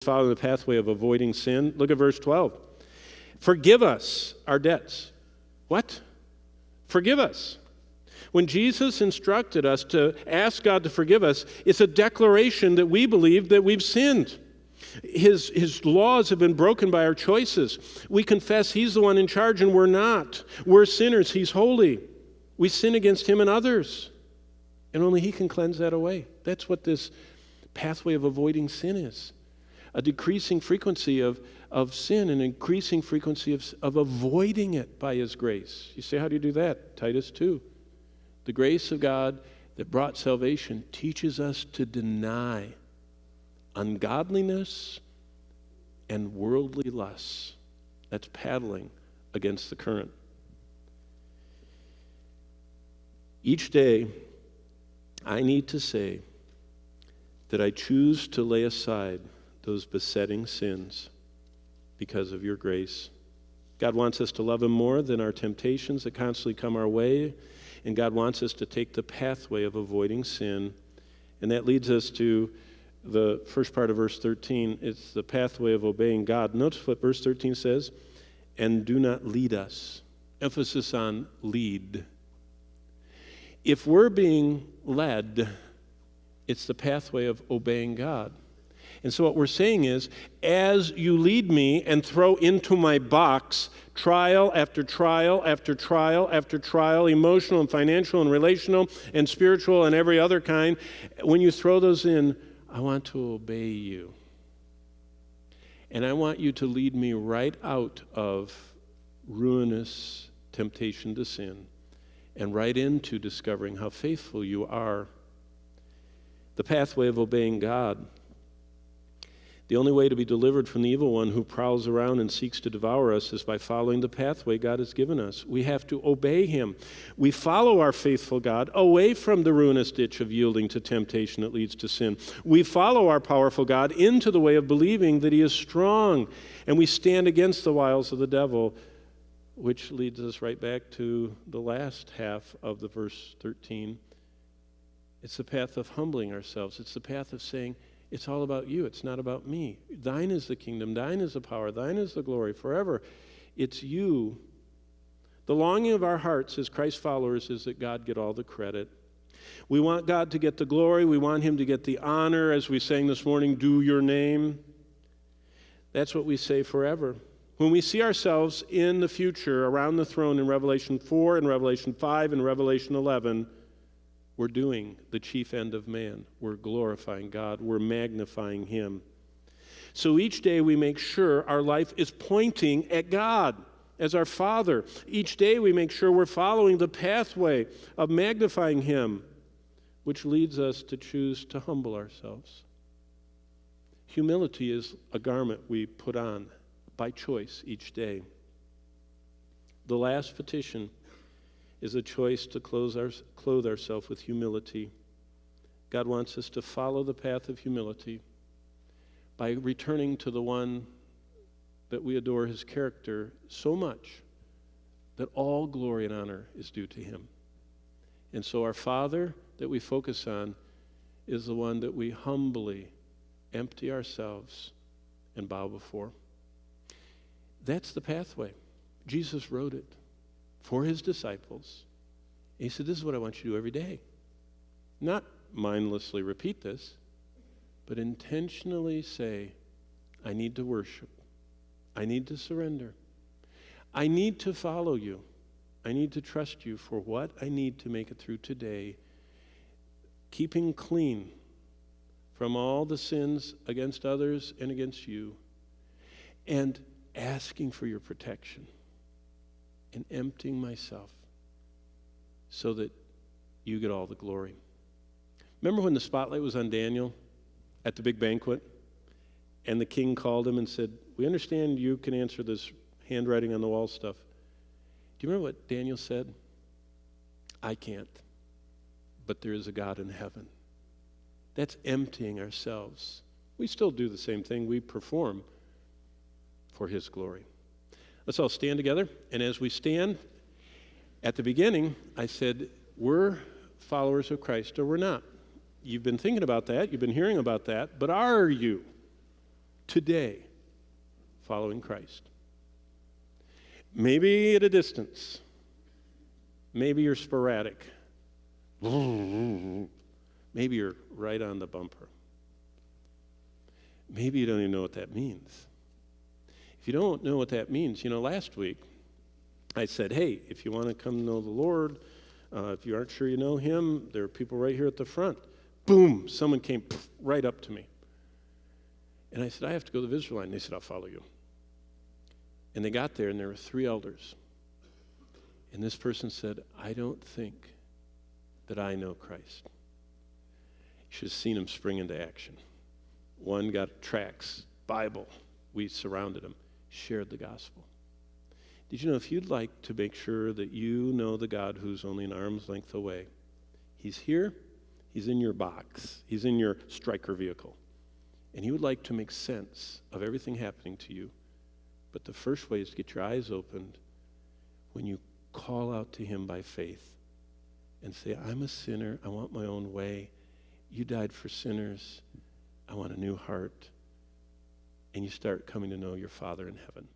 following the pathway of avoiding sin. Look at verse 12. Forgive us our debts. What? Forgive us. When Jesus instructed us to ask God to forgive us, it's a declaration that we believe that we've sinned. His laws have been broken by our choices. We confess He's the one in charge and we're not. We're sinners. He's holy. We sin against Him and others. And only He can cleanse that away. That's what this pathway of avoiding sin is. A decreasing frequency of sin, an increasing frequency of avoiding it by His grace. You say, how do you do that? Titus 2. The grace of God that brought salvation teaches us to deny ungodliness and worldly lusts. That's paddling against the current. Each day, I need to say that I choose to lay aside those besetting sins because of your grace. God wants us to love Him more than our temptations that constantly come our way, and God wants us to take the pathway of avoiding sin, and that leads us to the first part of verse 13. It's the pathway of obeying God. Notice what verse 13 says, and do not lead us. Emphasis on lead. If we're being led, it's the pathway of obeying God. And so what we're saying is, as you lead me and throw into my box trial after trial after trial after trial, emotional and financial and relational and spiritual and every other kind, when you throw those in, I want to obey you. And I want you to lead me right out of ruinous temptation to sin and right into discovering how faithful you are. The pathway of obeying God. The only way to be delivered from the evil one who prowls around and seeks to devour us is by following the pathway God has given us. We have to obey Him. We follow our faithful God away from the ruinous ditch of yielding to temptation that leads to sin. We follow our powerful God into the way of believing that He is strong, and we stand against the wiles of the devil, which leads us right back to the last half of the verse 13. It's the path of humbling ourselves. It's the path of saying, it's all about you. It's not about me. Thine is the kingdom. Thine is the power. Thine is the glory forever. It's you. The longing of our hearts as Christ followers is that God get all the credit. We want God to get the glory. We want Him to get the honor. As we sang this morning, do your name. That's what we say forever. When we see ourselves in the future around the throne in Revelation 4 and Revelation 5 and Revelation 11, we're doing the chief end of man. We're glorifying God. We're magnifying Him. So each day we make sure our life is pointing at God as our Father. Each day we make sure we're following the pathway of magnifying Him, which leads us to choose to humble ourselves. Humility is a garment we put on by choice each day. The last petition is a choice to clothe ourselves with humility. God wants us to follow the path of humility by returning to the one that we adore His character so much that all glory and honor is due to Him. And so our Father that we focus on is the one that we humbly empty ourselves and bow before. That's the pathway. Jesus wrote it for His disciples. And He said, this is what I want you to do every day. Not mindlessly repeat this, but intentionally say, I need to worship. I need to surrender. I need to follow you. I need to trust you for what I need to make it through today, keeping clean from all the sins against others and against you, and asking for your protection. And emptying myself so that you get all the glory. Remember when the spotlight was on Daniel at the big banquet and the king called him and said, we understand you can answer this handwriting on the wall stuff. Do you remember what Daniel said? I can't, but there is a God in heaven. That's emptying ourselves. We still do the same thing. We perform for His glory. Let's all stand together. And as we stand, at the beginning, I said, we're followers of Christ or we're not. You've been thinking about that. You've been hearing about that. But are you? today following Christ. Maybe at a distance. Maybe you're sporadic. Maybe you're right on the bumper. Maybe you don't even know what that means. If you don't know what that means, last week I said, hey, if you want to come know the Lord, if you aren't sure you know him, there are people right here at the front. Boom, someone came right up to me. And I said, I have to go to the visitor line. They said, I'll follow you. And they got there, and there were 3 elders. And this person said, I don't think that I know Christ. You should have seen him spring into action. One got tracts, Bible. We surrounded him, shared the gospel. Did you know if you'd like to make sure that you know the God who's only an arm's length away, he's here, he's in your box, he's in your Stryker vehicle, and he would like to make sense of everything happening to you. But the first way is to get your eyes opened when you call out to him by faith and say, I'm a sinner, I want my own way. You died for sinners, I want a new heart. And you start coming to know your Father in heaven.